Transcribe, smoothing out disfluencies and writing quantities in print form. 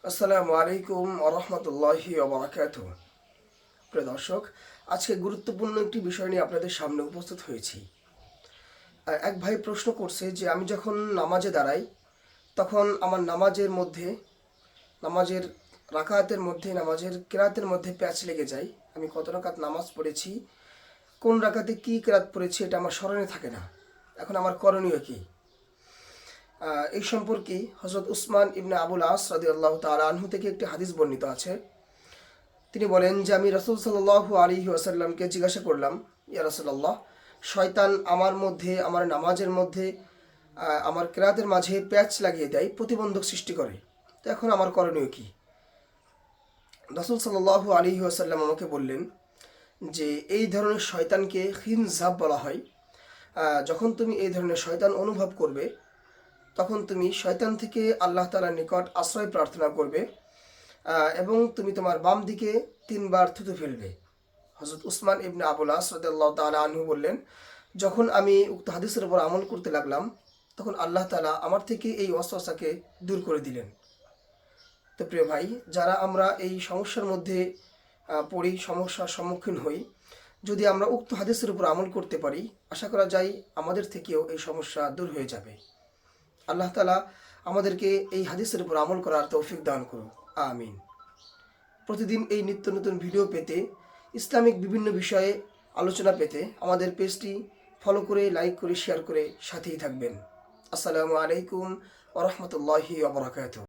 আসসালামু আলাইকুম আরহামতুল্লাহি ওবরাকাতুহ। প্রিয় দর্শক, আজকে গুরুত্বপূর্ণ একটি বিষয় নিয়ে আপনাদের সামনে উপস্থিত হয়েছি। এক ভাই প্রশ্ন করছে যে আমি যখন নামাজে দাঁড়াই তখন আমার নামাজের রাকাতের মধ্যে নামাজের কেরাতের মধ্যে প্যাচ লেগে যায়। আমি কত রাকাত নামাজ পড়েছি, কোন রাকাতে কী কেরাত পড়েছি এটা আমার স্মরণে থাকে না। এখন আমার করণীয় কী? এই সম্পর্কে হযরত উসমান ইবনে আবুল আস রাদিয়াল্লাহু তাআলা আনহু থেকে একটি হাদিস বর্ণিত আছে। তিনি বলেন যে আমি রাসূল সাল্লাল্লাহু আলাইহি ওয়াসাল্লামকে জিজ্ঞাসা করলাম, ইয়া রাসূলুল্লাহ, শয়তান আমার নামাজের মধ্যে আমার কেরাতের মাঝে প্যাচ লাগিয়ে দেয়, প্রতিবন্ধক সৃষ্টি করে, তো এখন আমার করণীয় কী? রাসূল সাল্লাল্লাহু আলাইহি ওয়াসাল্লাম আমাকে বললেন যে এই ধরনের শয়তানকে খিনজাব বলা হয়। যখন তুমি এই ধরনের শয়তান অনুভব করবে তখন তুমি শয়তান থেকে আল্লাহ তাআলার নিকট আশ্রয় প্রার্থনা করবে এবং তুমি তোমার বাম দিকে 3 বার থুতু ফেলবে। হযরত উসমান ইবনে আবুল আস রাদিয়াল্লাহু তাআলা আনহু বললেন, যখন আমি উক্ত হাদিসের উপর আমল করতে লাগলাম তখন আল্লাহ তাআলা আমার থেকে এই ওয়াসওয়াসাকে দূর করে দিলেন। তো প্রিয় ভাই, যারা আমরা এই সমস্যার মধ্যে পড়ি, সমস্যার সম্মুখীন হই, যদি আমরা উক্ত হাদিসের উপর আমল করতে পারি, আশা করা যায় আমাদের থেকেও এই সমস্যা দূর হয়ে যাবে। আল্লাহ তাআলা আমাদেরকে এই হাদিসের উপর আমল করার তৌফিক দান করুন, আমিন। প্রতিদিন এই নিত্য নতুন ভিডিও পেতে, ইসলামিক বিভিন্ন বিষয়ে আলোচনা পেতে আমাদের পেজটি ফলো করে, লাইক করে, শেয়ার করে সাথেই থাকবেন। আসসালামু আলাইকুম ওয়া রাহমাতুল্লাহি ওয়া বারাকাতুহু।